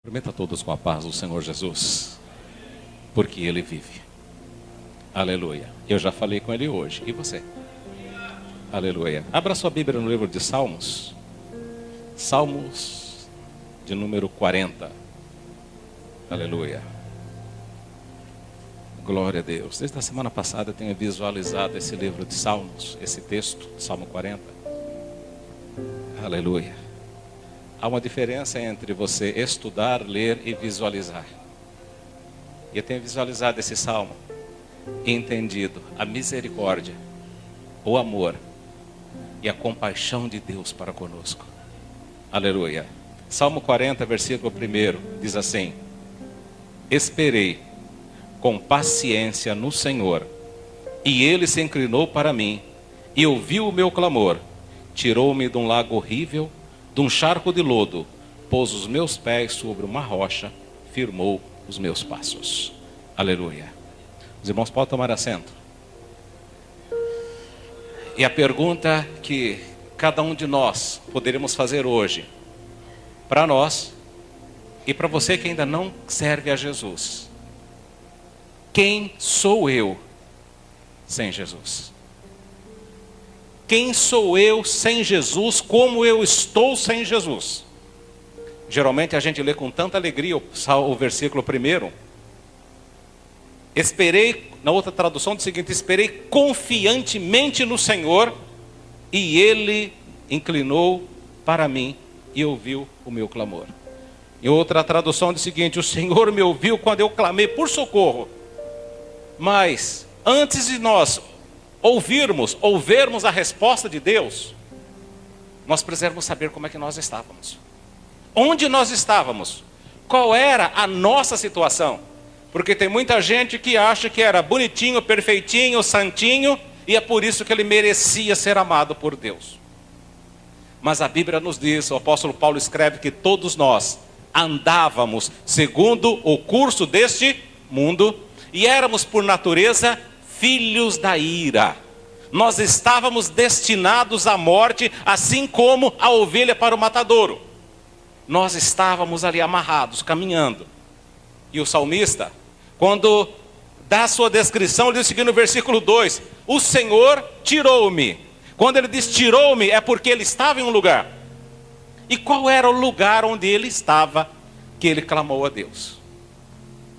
Cumprimenta todos com a paz do Senhor Jesus, porque Ele vive. Aleluia. Eu já falei com Ele hoje. E você? Aleluia. Abra sua Bíblia no livro de Salmos. Salmos de número 40. Aleluia. Glória a Deus. Desde a semana passada eu tenho visualizado esse livro de Salmos, esse texto, Salmo 40. Aleluia. Há uma diferença entre você estudar, ler e visualizar. E eu tenho visualizado esse salmo e entendido a misericórdia, o amor e a compaixão de Deus para conosco. Aleluia. Salmo 40, versículo 1, diz assim: Esperei com paciência no Senhor, e Ele se inclinou para mim, e ouviu o meu clamor, tirou-me de um lago horrível, de um charco de lodo, pôs os meus pés sobre uma rocha, firmou os meus passos. Aleluia. Os irmãos podem tomar assento. E a pergunta que cada um de nós poderíamos fazer hoje, para nós e para você que ainda não serve a Jesus: quem sou eu sem Jesus? Quem sou eu sem Jesus? Como eu estou sem Jesus? Geralmente a gente lê com tanta alegria o versículo 1. Esperei, na outra tradução diz o seguinte: esperei confiantemente no Senhor, e Ele inclinou para mim e ouviu o meu clamor. Em outra tradução diz o seguinte: o Senhor me ouviu quando eu clamei por socorro. Mas antes de nós ouvirmos a resposta de Deus, nós precisamos saber como é que nós estávamos. Onde nós estávamos? Qual era a nossa situação? Porque tem muita gente que acha que era bonitinho, perfeitinho, santinho, e é por isso que ele merecia ser amado por Deus. Mas a Bíblia nos diz, o apóstolo Paulo escreve que todos nós andávamos segundo o curso deste mundo, e éramos por natureza filhos da ira. Nós estávamos destinados à morte, assim como a ovelha para o matadouro. Nós estávamos ali amarrados, caminhando. E o salmista, quando dá a sua descrição, ele diz o seguinte no versículo 2: o Senhor tirou-me. Quando ele diz tirou-me, é porque ele estava em um lugar. E qual era o lugar onde ele estava que ele clamou a Deus?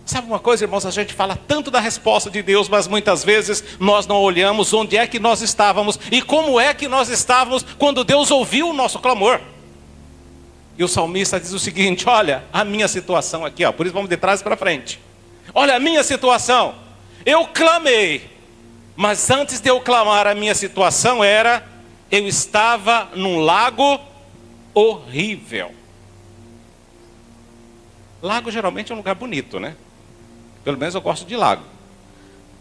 Sabe uma coisa, irmãos, a gente fala tanto da resposta de Deus, mas muitas vezes nós não olhamos onde é que nós estávamos e como é que nós estávamos quando Deus ouviu o nosso clamor. E o salmista diz o seguinte: olha a minha situação aqui, por isso vamos de trás para frente. Olha a minha situação, eu clamei, mas antes de eu clamar, a minha situação era: eu estava num lago horrível. Lago geralmente é um lugar bonito, né? Pelo menos eu gosto de lago.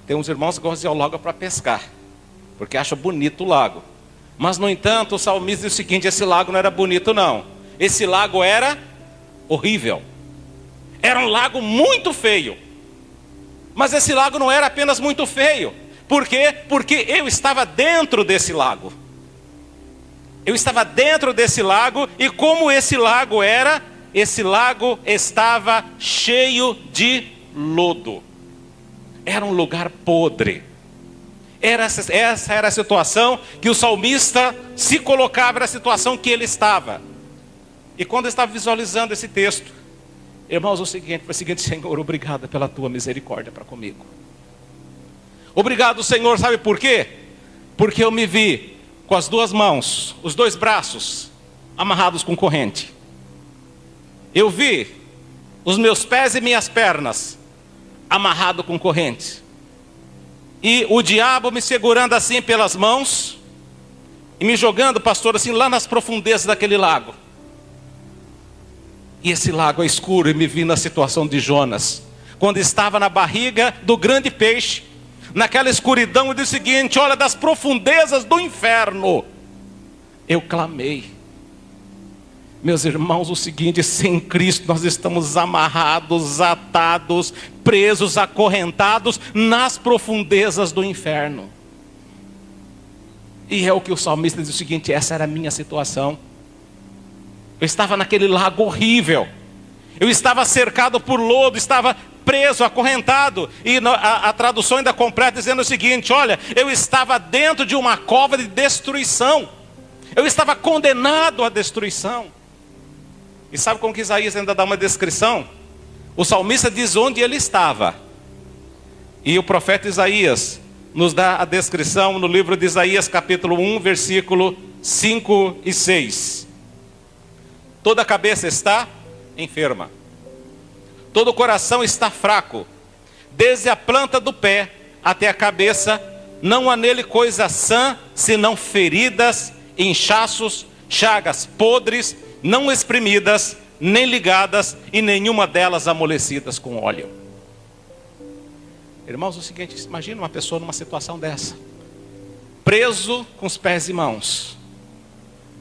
Tem uns irmãos que gostam de ir ao lago para pescar, porque acham bonito o lago. Mas no entanto o salmista diz o seguinte: esse lago não era bonito não. Esse lago era horrível. Era um lago muito feio. Mas esse lago não era apenas muito feio. Por quê? Porque eu estava dentro desse lago. Eu estava dentro desse lago, e como esse lago era? Esse lago estava cheio de lodo. Era um lugar podre. Essa era a situação que o salmista se colocava, era a situação que ele estava. E quando eu estava visualizando esse texto, irmãos, foi o seguinte: Senhor, obrigado pela tua misericórdia para comigo. Obrigado, Senhor, sabe por quê? Porque eu me vi com as duas mãos, os dois braços amarrados com corrente. Eu vi os meus pés e minhas pernas amarrados com corrente. E o diabo me segurando assim pelas mãos e me jogando, pastor, assim lá nas profundezas daquele lago. E esse lago é escuro, e me vi na situação de Jonas, quando estava na barriga do grande peixe, naquela escuridão, e disse o seguinte: olha, das profundezas do inferno eu clamei. Meus irmãos, o seguinte: sem Cristo nós estamos amarrados, atados, presos, acorrentados nas profundezas do inferno. E é o que o salmista diz o seguinte: essa era a minha situação. Eu estava naquele lago horrível. Eu estava cercado por lodo, estava preso, acorrentado. E a tradução ainda completa dizendo o seguinte: olha, eu estava dentro de uma cova de destruição. Eu estava condenado à destruição. E sabe como que Isaías ainda dá uma descrição? O salmista diz onde ele estava. E o profeta Isaías nos dá a descrição no livro de Isaías capítulo 1, versículo 5 e 6. Toda a cabeça está enferma, todo o coração está fraco, desde a planta do pé até a cabeça, não há nele coisa sã, senão feridas, inchaços, chagas podres, não espremidas, nem ligadas, e nenhuma delas amolecidas com óleo. Irmãos, é o seguinte, imagina uma pessoa numa situação dessa, preso com os pés e mãos,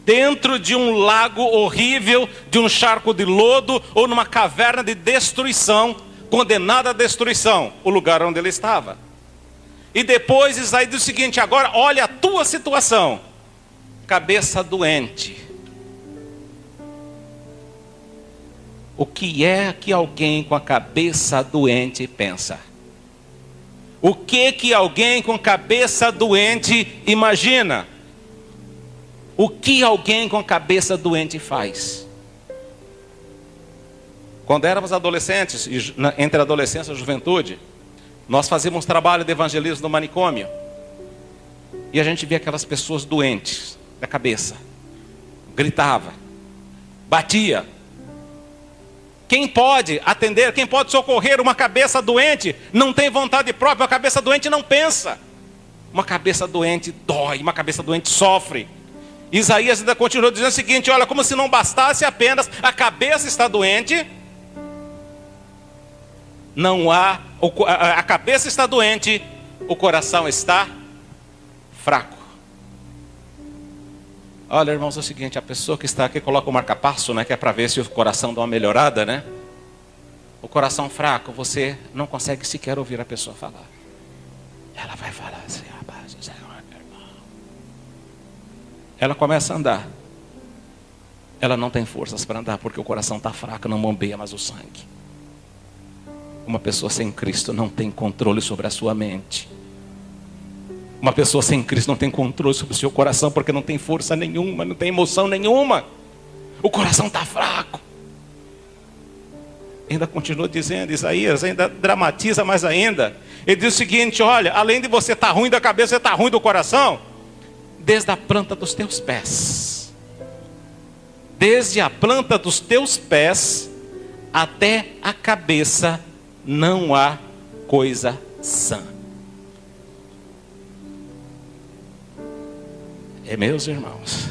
dentro de um lago horrível, de um charco de lodo, ou numa caverna de destruição, condenado à destruição, o lugar onde ele estava. E depois Isaías diz o seguinte: agora olha a tua situação, cabeça doente. O que é que alguém com a cabeça doente pensa? O que alguém com cabeça doente imagina? O que alguém com cabeça doente faz? Quando éramos adolescentes, entre a adolescência e a juventude, nós fazíamos trabalho de evangelismo no manicômio. E a gente via aquelas pessoas doentes da cabeça. Gritava, batia. Quem pode atender, quem pode socorrer uma cabeça doente, não tem vontade própria. Uma cabeça doente não pensa. Uma cabeça doente dói, uma cabeça doente sofre. Isaías ainda continua dizendo o seguinte: olha, como se não bastasse apenas a cabeça está doente, não há, a cabeça está doente, o coração está fraco. Olha, irmãos, é o seguinte, a pessoa que está aqui coloca o marca-passo, né, que é para ver se o coração dá uma melhorada, né? O coração fraco, você não consegue sequer ouvir a pessoa falar. Ela vai falar assim, rapaz, Senhor, irmão. Ela começa a andar. Ela não tem forças para andar, porque o coração está fraco, não bombeia mais o sangue. Uma pessoa sem Cristo não tem controle sobre a sua mente. Uma pessoa sem Cristo não tem controle sobre o seu coração, porque não tem força nenhuma, não tem emoção nenhuma. O coração está fraco. Ainda continua dizendo, Isaías ainda dramatiza mais ainda. Ele diz o seguinte: olha, além de você estar ruim da cabeça, você está ruim do coração. Desde a planta dos teus pés. Desde a planta dos teus pés até a cabeça não há coisa sã. Meus irmãos,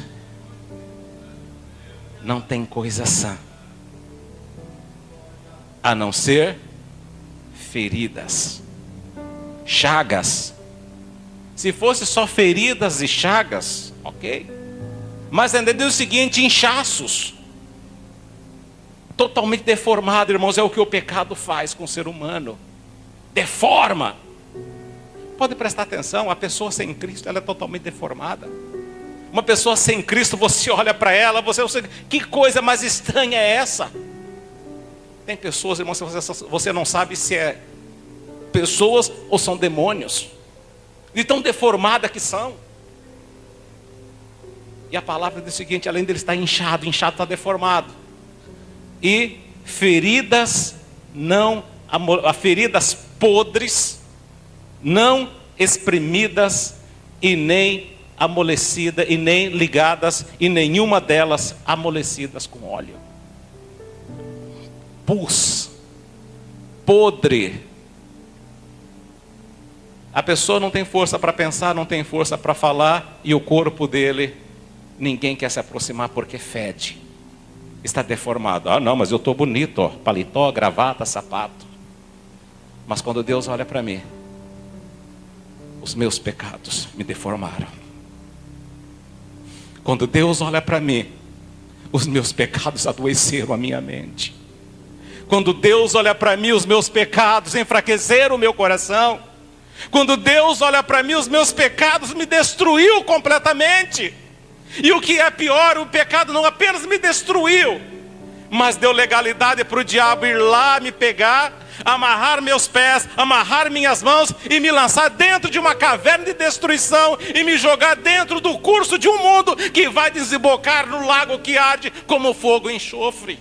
não tem coisa sã, a não ser feridas, chagas. Se fosse só feridas e chagas, ok. Mas ainda diz o seguinte: inchaços. Totalmente deformado, irmãos, é o que o pecado faz com o ser humano. Deforma. Pode prestar atenção, a pessoa sem Cristo, ela é totalmente deformada. Uma pessoa sem Cristo, você olha para ela, você, que coisa mais estranha é essa? Tem pessoas, irmãos, você não sabe se é pessoas ou são demônios. De tão deformada que são. E a palavra diz o seguinte: além dele estar inchado está deformado. E feridas feridas podres, não espremidas e nem amolecidas, e nem ligadas, e nenhuma delas amolecidas com óleo. Pus, podre. A pessoa não tem força para pensar, não tem força para falar, e o corpo dele, ninguém quer se aproximar porque fede. Está deformado. Ah não, mas eu estou bonito, ó, paletó, gravata, sapato. Mas quando Deus olha para mim, os meus pecados me deformaram. Quando Deus olha para mim, os meus pecados adoeceram a minha mente. Quando Deus olha para mim, os meus pecados enfraqueceram o meu coração. Quando Deus olha para mim, os meus pecados me destruiu completamente. E o que é pior, o pecado não apenas me destruiu, mas deu legalidade para o diabo ir lá me pegar, amarrar meus pés, amarrar minhas mãos e me lançar dentro de uma caverna de destruição e me jogar dentro do curso de um mundo que vai desembocar no lago que arde como fogo e enxofre.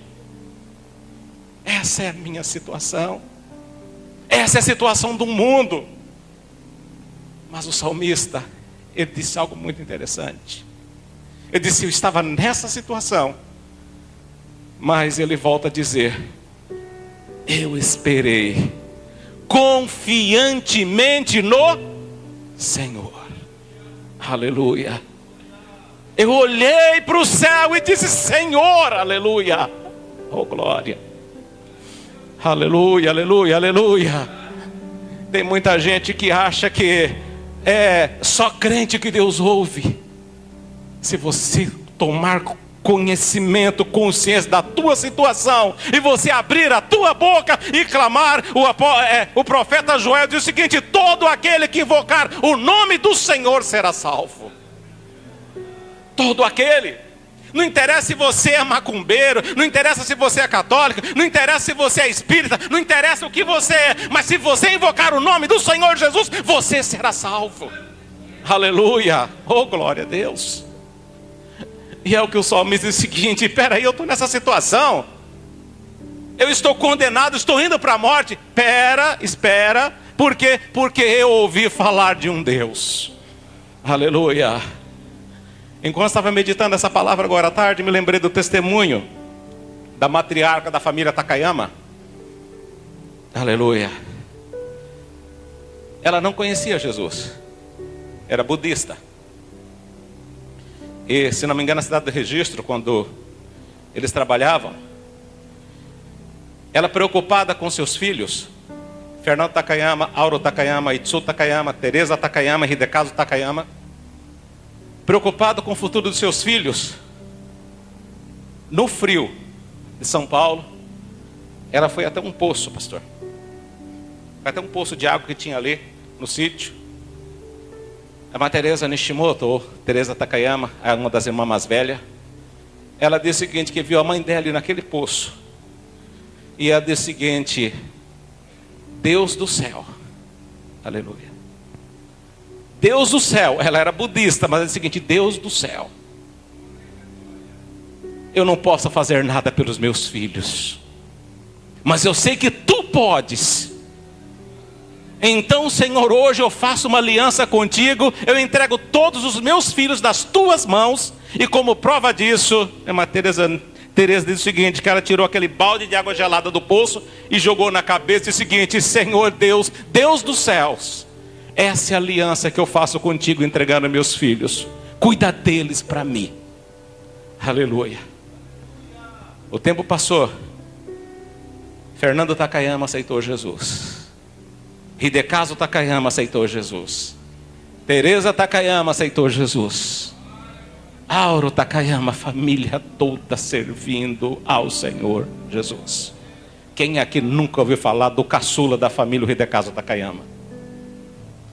Essa é a minha situação. Essa é a situação do mundo. Mas o salmista, ele disse algo muito interessante. Ele disse: eu estava nessa situação, mas ele volta a dizer: eu esperei confiantemente no Senhor. Aleluia. Eu olhei para o céu e disse: Senhor, aleluia. Oh, glória. Aleluia, aleluia, aleluia. Tem muita gente que acha que é só crente que Deus ouve. Se você tomar conhecimento, consciência da tua situação, e você abrir a tua boca e clamar, o profeta Joel diz o seguinte: todo aquele que invocar o nome do Senhor será salvo. Todo aquele. Não interessa se você é macumbeiro, não interessa se você é católico, não interessa se você é espírita, não interessa o que você é, mas se você invocar o nome do Senhor Jesus, você será salvo. Aleluia, oh glória a Deus. E é o que o salmista diz o seguinte: peraí, eu estou nessa situação, eu estou condenado, estou indo para a morte. Espera, por quê? Porque eu ouvi falar de um Deus. Aleluia. Enquanto estava meditando essa palavra agora à tarde, me lembrei do testemunho da matriarca da família Takayama. Aleluia. Ela não conhecia Jesus, era budista. E, se não me engano, na cidade do Registro, quando eles trabalhavam, ela preocupada com seus filhos, Fernando Takayama, Auro Takayama, Itsu Takayama, Teresa Takayama, Hidekazu Takayama, preocupado com o futuro dos seus filhos, no frio de São Paulo, ela foi até um poço, pastor. Foi até um poço de água que tinha ali no sítio. A Mãe Teresa Nishimoto, ou Teresa Takayama, uma das irmãs mais velhas, ela disse o seguinte, que viu a mãe dela ali naquele poço. E ela disse o seguinte: Deus do céu, aleluia. Deus do céu, ela era budista, mas é o seguinte: Deus do céu, eu não posso fazer nada pelos meus filhos, mas eu sei que tu podes. Então, Senhor, hoje eu faço uma aliança contigo, eu entrego todos os meus filhos nas tuas mãos, e como prova disso, a Teresa diz o seguinte, que ela tirou aquele balde de água gelada do poço e jogou na cabeça e disse o seguinte: Senhor Deus, Deus dos céus, essa é a aliança que eu faço contigo, entregando meus filhos, cuida deles para mim. Aleluia. O tempo passou, Fernando Takayama aceitou Jesus, Hidekazu Takayama aceitou Jesus, Teresa Takayama aceitou Jesus, Auro Takayama, a família toda servindo ao Senhor Jesus. Quem aqui nunca ouviu falar do caçula da família Hidekazu Takayama?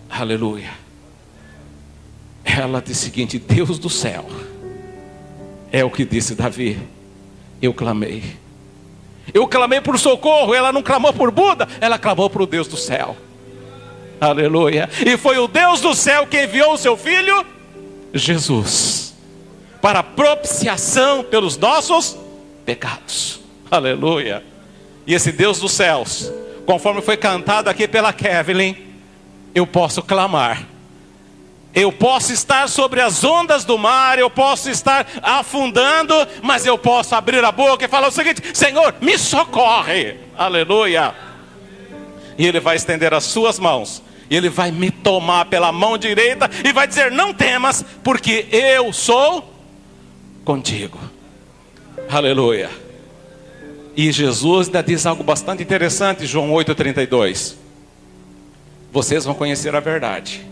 Aleluia. Ela disse o seguinte: Deus do céu, é o que disse Davi, eu clamei por socorro. Ela não clamou por Buda, ela clamou para o Deus do céu. Aleluia. E foi o Deus do céu que enviou o seu filho Jesus para propiciação pelos nossos pecados. Aleluia. E esse Deus dos céus, conforme foi cantado aqui pela Kevin, eu posso clamar, eu posso estar sobre as ondas do mar, eu posso estar afundando, mas eu posso abrir a boca e falar o seguinte: Senhor, me socorre. Aleluia. E Ele vai estender as suas mãos, e Ele vai me tomar pela mão direita e vai dizer: não temas, porque eu sou contigo. Aleluia. E Jesus ainda diz algo bastante interessante, João 8,32. Vocês vão conhecer a verdade,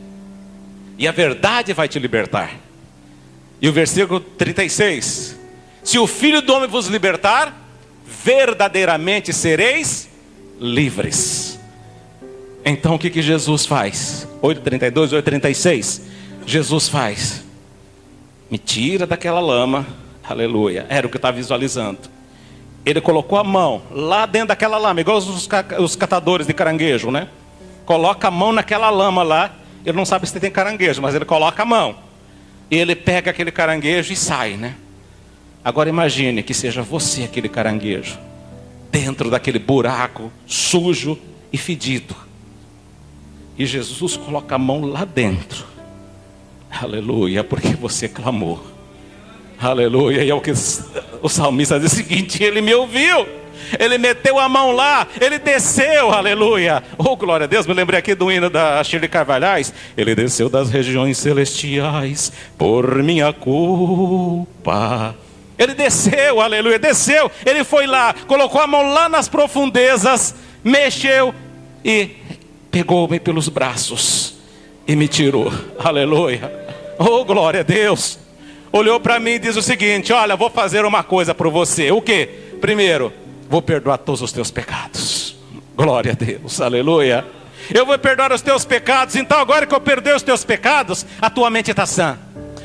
e a verdade vai te libertar. E o versículo 36: se o Filho do Homem vos libertar, verdadeiramente sereis livres. Então o que Jesus faz? 8,32, 8,36. Jesus faz: me tira daquela lama. Aleluia. Era o que eu estava visualizando. Ele colocou a mão lá dentro daquela lama, igual os catadores de caranguejo, né? Coloca a mão naquela lama lá. Ele não sabe se tem caranguejo, mas ele coloca a mão. E ele pega aquele caranguejo e sai, né? Agora imagine que seja você aquele caranguejo, dentro daquele buraco sujo e fedido. E Jesus coloca a mão lá dentro. Aleluia, porque você clamou. Aleluia, e é o que o salmista diz o seguinte: ele me ouviu, ele meteu a mão lá, ele desceu, aleluia. Oh, glória a Deus, me lembrei aqui do hino da Shirley Carvalhais. Ele desceu das regiões celestiais por minha culpa. Ele desceu, aleluia, desceu. Ele foi lá, colocou a mão lá nas profundezas, mexeu e pegou-me pelos braços e me tirou, aleluia. Oh, glória a Deus. Olhou para mim e diz o seguinte: olha, vou fazer uma coisa para você. O quê? Primeiro, vou perdoar todos os teus pecados. Glória a Deus, aleluia. Eu vou perdoar os teus pecados. Então agora que eu perdoei os teus pecados, a tua mente está sã,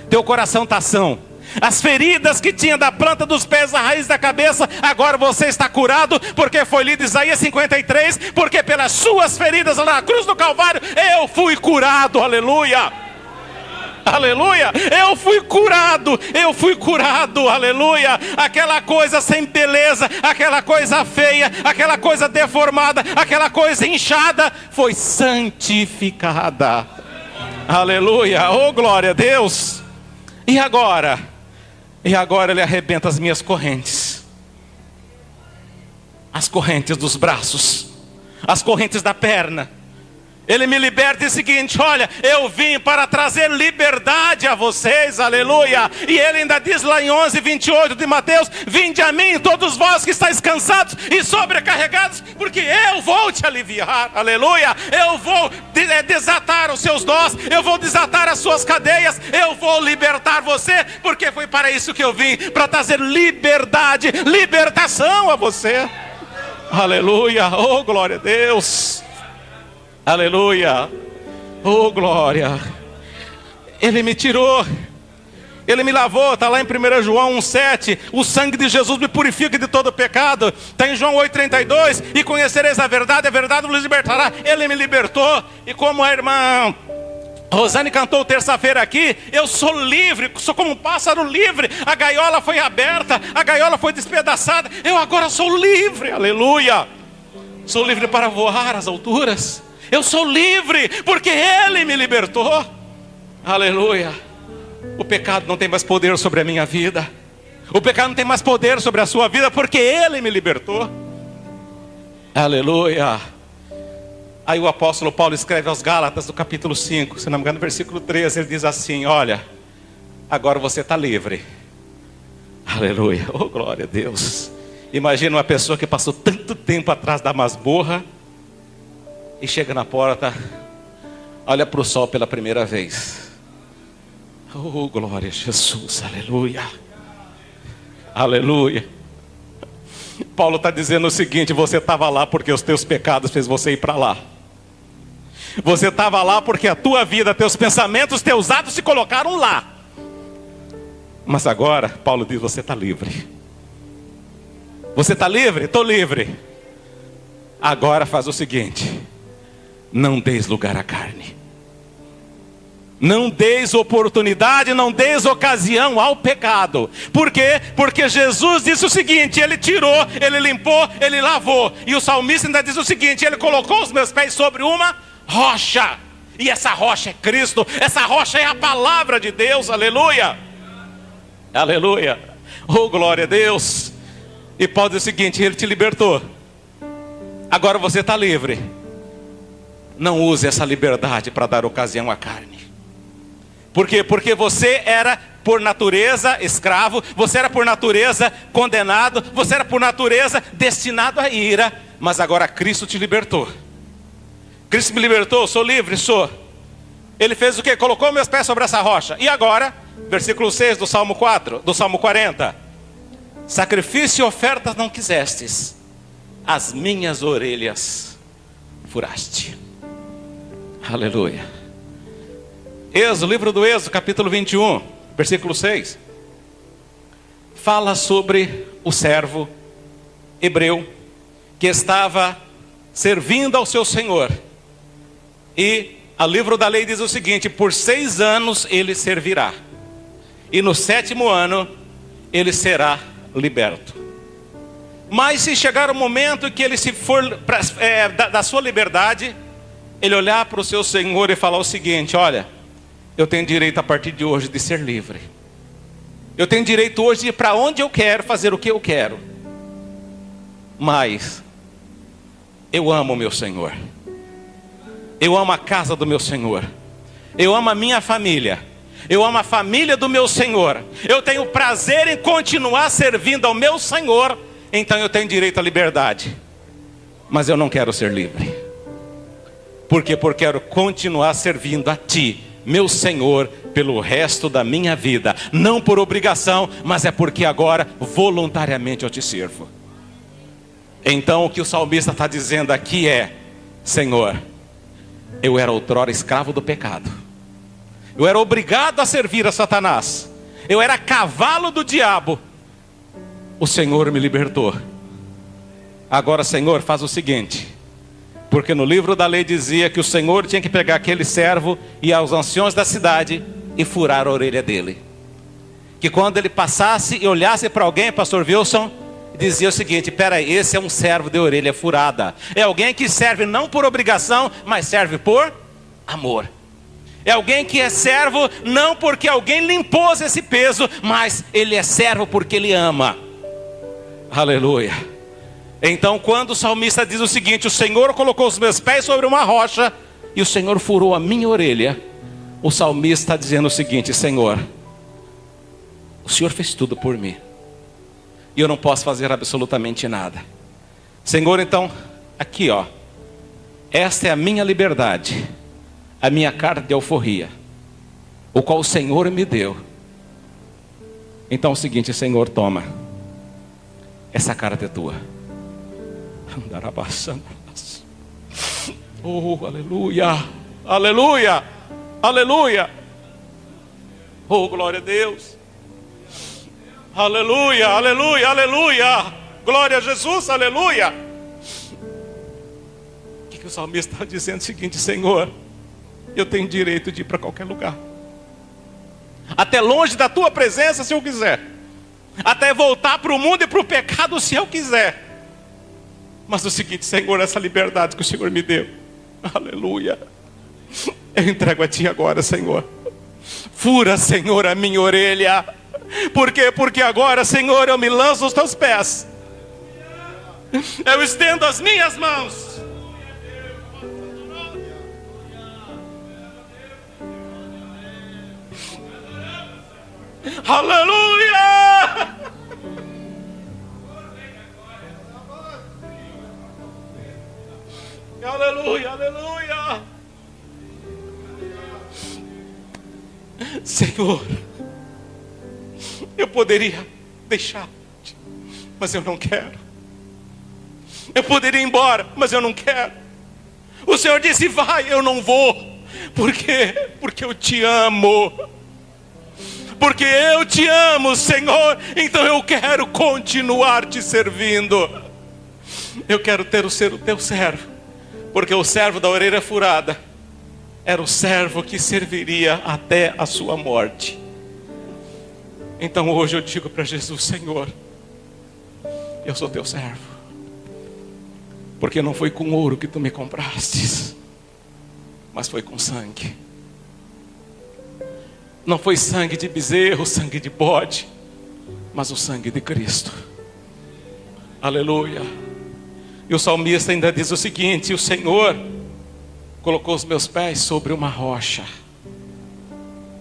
teu coração está são. As feridas que tinha da planta dos pés à raiz da cabeça, agora você está curado, porque foi lido Isaías 53, porque pelas suas feridas lá na cruz do Calvário, eu fui curado, aleluia. Aleluia, eu fui curado, aleluia. Aquela coisa sem beleza, aquela coisa feia, aquela coisa deformada, aquela coisa inchada, foi santificada, aleluia, oh glória a Deus. E agora ele arrebenta as minhas correntes, as correntes dos braços, as correntes da perna. Ele me liberta e diz o seguinte: olha, eu vim para trazer liberdade a vocês, aleluia. E ele ainda diz lá em 11:28 de Mateus: vinde a mim todos vós que estáis cansados e sobrecarregados, porque eu vou te aliviar, aleluia. Eu vou desatar os seus nós, eu vou desatar as suas cadeias, eu vou libertar você, porque foi para isso que eu vim, para trazer liberdade, libertação a você, aleluia, oh glória a Deus. Aleluia, oh glória. Ele me tirou, ele me lavou, está lá em 1 João 1,7. O sangue de Jesus me purifica de todo pecado. Está em João 8,32. E conhecereis a verdade vos libertará. Ele me libertou. E como a irmã Rosane cantou terça-feira aqui, eu sou livre, sou como um pássaro livre. A gaiola foi aberta, a gaiola foi despedaçada, eu agora sou livre, aleluia. Sou livre para voar às alturas. Eu sou livre, porque Ele me libertou, aleluia. O pecado não tem mais poder sobre a minha vida, o pecado não tem mais poder sobre a sua vida, porque Ele me libertou, aleluia. Aí o apóstolo Paulo escreve aos Gálatas, do capítulo 5, se não me engano, no versículo 13, ele diz assim: olha, agora você está livre, aleluia, oh glória a Deus. Imagina uma pessoa que passou tanto tempo atrás da masmorra, e chega na porta, olha para o sol pela primeira vez. Oh, glória a Jesus, aleluia. Aleluia. Paulo está dizendo o seguinte: você estava lá porque os teus pecados fez você ir para lá. Você estava lá porque a tua vida, teus pensamentos, teus atos se colocaram lá. Mas agora, Paulo diz, você está livre. Você está livre? Estou livre. Agora faz o seguinte: não deis lugar à carne, não deis oportunidade, não deis ocasião ao pecado. Por quê? Porque Jesus disse o seguinte: Ele tirou, Ele limpou, Ele lavou. E o salmista ainda diz o seguinte: Ele colocou os meus pés sobre uma rocha. E essa rocha é Cristo, essa rocha é a palavra de Deus, aleluia. Aleluia, oh glória a Deus. E Paulo diz o seguinte: Ele te libertou, agora você está livre. Não use essa liberdade para dar ocasião à carne. Por quê? Porque você era por natureza escravo, você era por natureza condenado, você era por natureza destinado à ira. Mas agora Cristo te libertou. Cristo me libertou, sou livre, sou. Ele fez o quê? Colocou meus pés sobre essa rocha. E agora, versículo 6 do Salmo 4, do Salmo 40. Sacrifício e ofertas não quisestes, as minhas orelhas furaste. Aleluia. Êxodo, livro do Êxodo, capítulo 21, versículo 6. Fala sobre o servo hebreu que estava servindo ao seu senhor. E o livro da lei diz o seguinte: por 6 anos ele servirá, e no 7º ano ele será liberto. Mas se chegar o momento que ele se for da sua liberdade, ele olhar para o seu senhor e falar o seguinte: olha, eu tenho direito a partir de hoje de ser livre. Eu tenho direito hoje de ir para onde eu quero, fazer o que eu quero. Mas eu amo o meu Senhor. Eu amo a casa do meu Senhor. Eu amo a minha família. Eu amo a família do meu Senhor. Eu tenho prazer em continuar servindo ao meu Senhor. Então eu tenho direito à liberdade. Mas eu não quero ser livre. Por quê? Porque eu quero continuar servindo a Ti, meu Senhor, pelo resto da minha vida. Não por obrigação, mas é porque agora voluntariamente eu te sirvo. Então o que o salmista está dizendo aqui é: Senhor, eu era outrora escravo do pecado. Eu era obrigado a servir a Satanás. Eu era cavalo do diabo. O Senhor me libertou. Agora, Senhor, faz o seguinte. Porque no livro da lei dizia que o Senhor tinha que pegar aquele servo e ir aos anciões da cidade e furar a orelha dele. Que quando ele passasse e olhasse para alguém, pastor Wilson, dizia o seguinte: peraí, esse é um servo de orelha furada. É alguém que serve não por obrigação, mas serve por amor. É alguém que é servo não porque alguém lhe impôs esse peso, mas ele é servo porque ele ama. Aleluia. Então quando o salmista diz o seguinte: o Senhor colocou os meus pés sobre uma rocha e o Senhor furou a minha orelha, o salmista está dizendo o seguinte: Senhor, o Senhor fez tudo por mim e eu não posso fazer absolutamente nada. Senhor, então, aqui ó, esta é a minha liberdade, a minha carta de alforria, o qual o Senhor me deu. Então é o seguinte: Senhor, toma, essa carta é tua. Oh, aleluia, aleluia, aleluia. Oh, glória a Deus. Aleluia, aleluia, aleluia. Glória a Jesus, aleluia. O que o salmista está dizendo? O seguinte: Senhor, eu tenho direito de ir para qualquer lugar, até longe da tua presença se eu quiser, até voltar para o mundo e para o pecado se eu quiser. Mas o seguinte: Senhor, essa liberdade que o Senhor me deu, aleluia, eu entrego a Ti agora, Senhor. Fura, Senhor, a minha orelha. Por quê? Porque agora, Senhor, eu me lanço aos Teus pés. Eu estendo as minhas mãos. Aleluia! Aleluia, aleluia. Senhor, eu poderia deixar, mas eu não quero. Eu poderia ir embora, mas eu não quero. O Senhor disse: vai, eu não vou. Por quê? Porque eu te amo. Porque eu te amo, Senhor. Então eu quero continuar te servindo. Eu quero ser o teu servo. Porque o servo da orelha furada era o servo que serviria até a sua morte. Então hoje eu digo para Jesus: Senhor, eu sou teu servo. Porque não foi com ouro que tu me compraste, mas foi com sangue. Não foi sangue de bezerro, sangue de bode, mas o sangue de Cristo. Aleluia. E o salmista ainda diz o seguinte: o Senhor colocou os meus pés sobre uma rocha.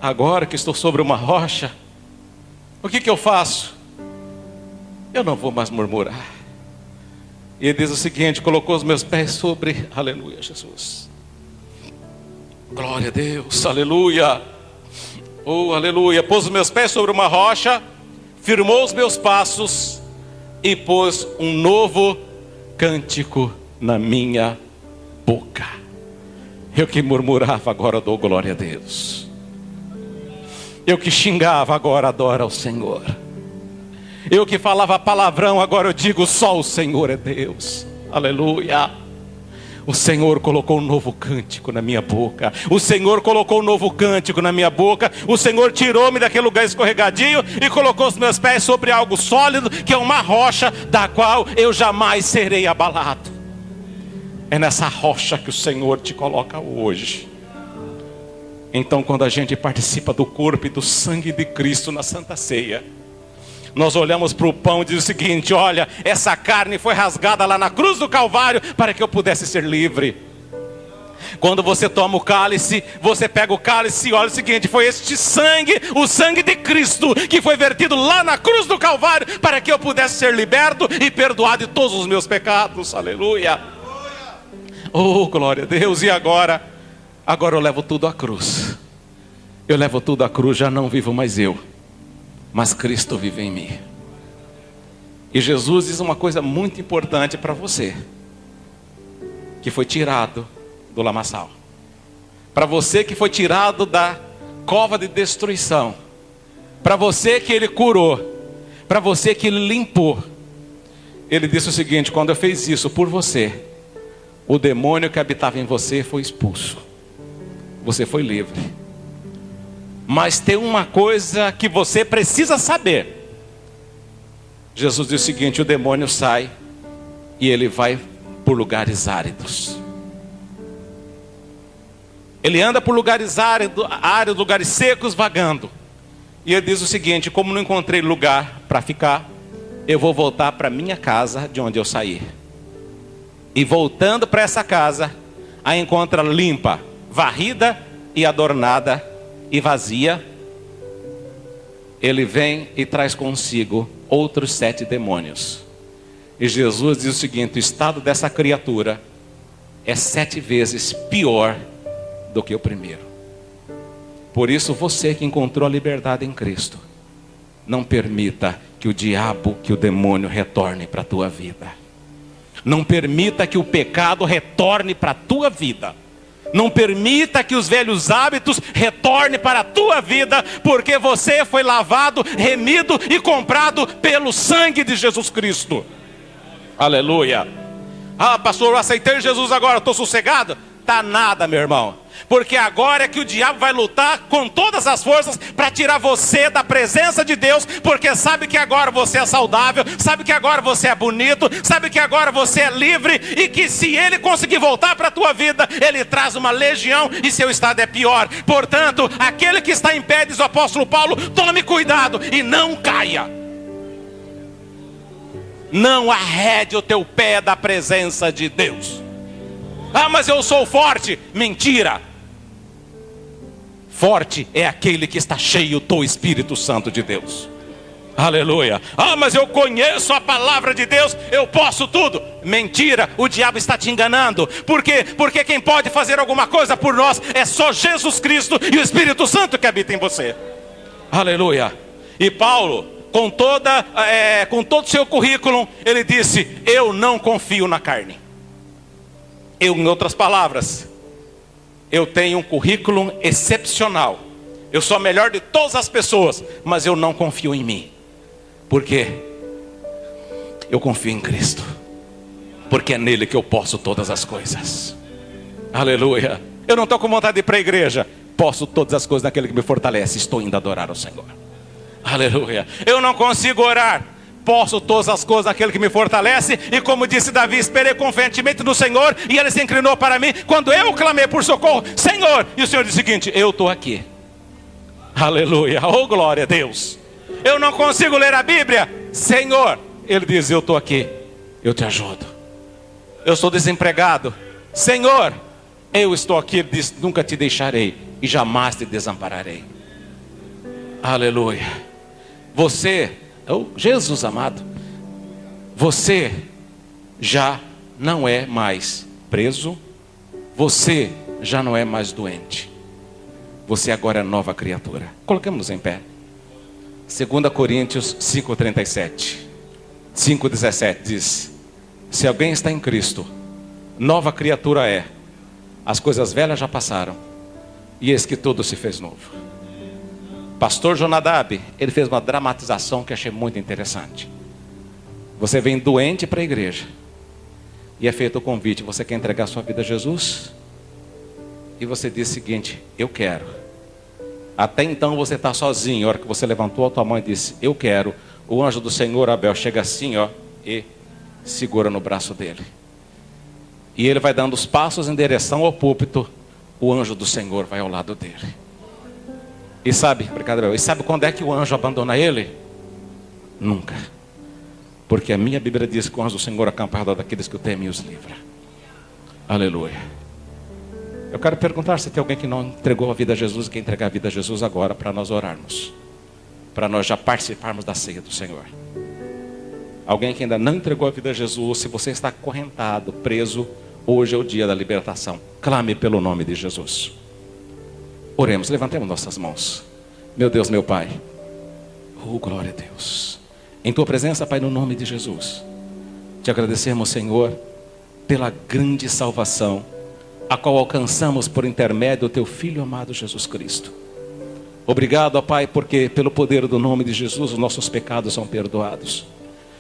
Agora que estou sobre uma rocha, o que eu faço? Eu não vou mais murmurar. E ele diz o seguinte: colocou os meus pés sobre, aleluia, Jesus. Glória a Deus, aleluia. Oh, aleluia. Pôs os meus pés sobre uma rocha, firmou os meus passos e pôs um novo cântico na minha boca. Eu que murmurava, agora dou glória a Deus. Eu que xingava, agora adoro ao Senhor. Eu que falava palavrão, agora eu digo só o Senhor é Deus. Aleluia. O Senhor colocou um novo cântico na minha boca. O Senhor colocou um novo cântico na minha boca. O Senhor tirou-me daquele lugar escorregadio e colocou os meus pés sobre algo sólido, que é uma rocha da qual eu jamais serei abalado. É nessa rocha que o Senhor te coloca hoje. Então, quando a gente participa do corpo e do sangue de Cristo na Santa Ceia, nós olhamos para o pão e diz o seguinte: olha, essa carne foi rasgada lá na cruz do Calvário para que eu pudesse ser livre. Quando você toma o cálice, você pega o cálice e olha o seguinte: foi este sangue, o sangue de Cristo, que foi vertido lá na cruz do Calvário para que eu pudesse ser liberto e perdoado de todos os meus pecados. Aleluia. Oh, glória a Deus. E agora eu levo tudo à cruz. Eu levo tudo à cruz, já não vivo mais eu, mas Cristo vive em mim. E Jesus diz uma coisa muito importante para você, que foi tirado do lamaçal, para você que foi tirado da cova de destruição, para você que Ele curou, para você que Ele limpou. Ele disse o seguinte: quando eu fiz isso por você, o demônio que habitava em você foi expulso, você foi livre. Mas tem uma coisa que você precisa saber. Jesus diz o seguinte: o demônio sai e ele vai por lugares áridos. Ele anda por lugares áridos, lugares secos, vagando. E ele diz o seguinte: como não encontrei lugar para ficar, eu vou voltar para minha casa de onde eu saí. E voltando para essa casa, a encontra limpa, varrida e adornada e vazia. Ele vem e traz consigo outros 7 demônios. E Jesus diz o seguinte: o estado dessa criatura é 7 vezes pior do que o primeiro. Por isso, você que encontrou a liberdade em Cristo, não permita que o diabo, que o demônio retorne para a tua vida. Não permita que o pecado retorne para a tua vida. Não permita que os velhos hábitos retornem para a tua vida, porque você foi lavado, remido e comprado pelo sangue de Jesus Cristo. Aleluia. Ah, pastor, eu aceitei Jesus agora, estou sossegado? Tá nada, meu irmão. Porque agora é que o diabo vai lutar com todas as forças para tirar você da presença de Deus, porque sabe que agora você é saudável, sabe que agora você é bonito, sabe que agora você é livre, e que se ele conseguir voltar para a tua vida, ele traz uma legião e seu estado é pior. Portanto, aquele que está em pé, diz o apóstolo Paulo, tome cuidado e não caia. Não arrede o teu pé da presença de Deus. Ah, mas eu sou forte. Mentira. Forte é aquele que está cheio do Espírito Santo de Deus. Aleluia. Ah, mas eu conheço a palavra de Deus, eu posso tudo. Mentira, o diabo está te enganando. Por quê? Porque quem pode fazer alguma coisa por nós é só Jesus Cristo e o Espírito Santo que habita em você. Aleluia. E Paulo, com todo o seu currículo, ele disse: eu não confio na carne. Em outras palavras, eu tenho um currículo excepcional. Eu sou a melhor de todas as pessoas, mas eu não confio em mim. Por quê? Eu confio em Cristo, porque é nele que eu posso todas as coisas. Aleluia. Eu não estou com vontade de ir para a igreja. Posso todas as coisas naquele que me fortalece. Estou indo adorar o Senhor. Aleluia. Eu não consigo orar. Posso todas as coisas naquele que me fortalece. E como disse Davi, esperei confiantemente no Senhor, e ele se inclinou para mim quando eu clamei por socorro: Senhor. E o Senhor disse o seguinte: eu estou aqui. Aleluia. Oh, glória a Deus. Eu não consigo ler a Bíblia. Senhor. Ele diz: eu estou aqui, eu te ajudo. Eu sou desempregado. Senhor, eu estou aqui. Ele diz: nunca te deixarei e jamais te desampararei. Aleluia. Você, oh, Jesus amado, você já não é mais preso, você já não é mais doente, você agora é nova criatura. Coloquemos em pé. 2 Coríntios 5:37, 5:17 diz: se alguém está em Cristo, nova criatura é. As coisas velhas já passaram, e eis que tudo se fez novo. pastor Jonadab, ele fez uma dramatização que eu achei muito interessante. Você vem doente para a igreja e é feito o convite, você quer entregar sua vida a Jesus? E você diz o seguinte: eu quero. Até então você está sozinho. A hora que você levantou a tua mão e disse: eu quero, o anjo do Senhor, Abel, chega assim, ó, e segura no braço dele. E ele vai dando os passos em direção ao púlpito. O anjo do Senhor vai ao lado dele. E sabe, obrigado, Abel. E sabe quando é que o anjo abandona ele? Nunca. Porque a minha Bíblia diz que o anjo do Senhor acampa ao redor daqueles que o temem e os livra. Aleluia. Eu quero perguntar se tem alguém que não entregou a vida a Jesus e quer entregar a vida a Jesus agora, para nós orarmos, para nós já participarmos da ceia do Senhor. Alguém que ainda não entregou a vida a Jesus, se você está acorrentado, preso, hoje é o dia da libertação. Clame pelo nome de Jesus. Oremos, levantemos nossas mãos. Meu Deus, meu Pai, oh glória a Deus, em tua presença, Pai, no nome de Jesus, te agradecemos, Senhor, pela grande salvação a qual alcançamos por intermédio do teu Filho amado Jesus Cristo. Obrigado, ó Pai, porque pelo poder do nome de Jesus os nossos pecados são perdoados.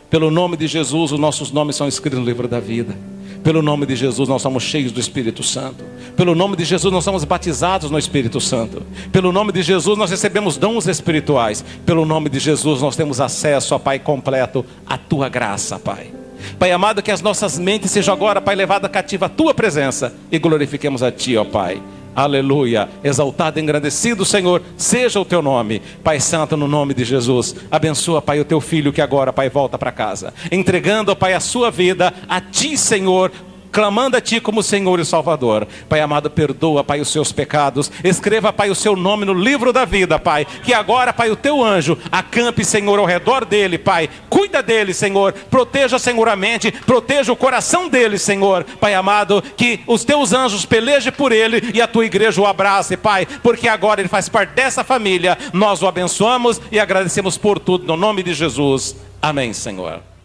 Pelo nome de Jesus os nossos nomes são escritos no livro da vida. Pelo nome de Jesus nós somos cheios do Espírito Santo. Pelo nome de Jesus nós somos batizados no Espírito Santo. Pelo nome de Jesus nós recebemos dons espirituais. Pelo nome de Jesus nós temos acesso, ó Pai, completo à tua graça, Pai. Pai amado, que as nossas mentes sejam agora, Pai, levadas cativa à tua presença e glorifiquemos a ti, ó Pai. Aleluia, exaltado e engrandecido, Senhor, seja o teu nome. Pai Santo, no nome de Jesus, abençoa, Pai, o teu filho que agora, Pai, volta para casa, entregando, Pai, a sua vida a ti, Senhor, clamando a ti como Senhor e Salvador. Pai amado, perdoa, Pai, os seus pecados. Escreva, Pai, o seu nome no livro da vida, Pai. Que agora, Pai, o teu anjo acampe, Senhor, ao redor dele, Pai. Cuida dele, Senhor. Proteja, Senhor, a mente. Proteja o coração dele, Senhor. Pai amado, que os teus anjos pelejem por ele e a tua igreja o abrace, Pai. Porque agora ele faz parte dessa família. Nós o abençoamos e agradecemos por tudo, no nome de Jesus. Amém, Senhor.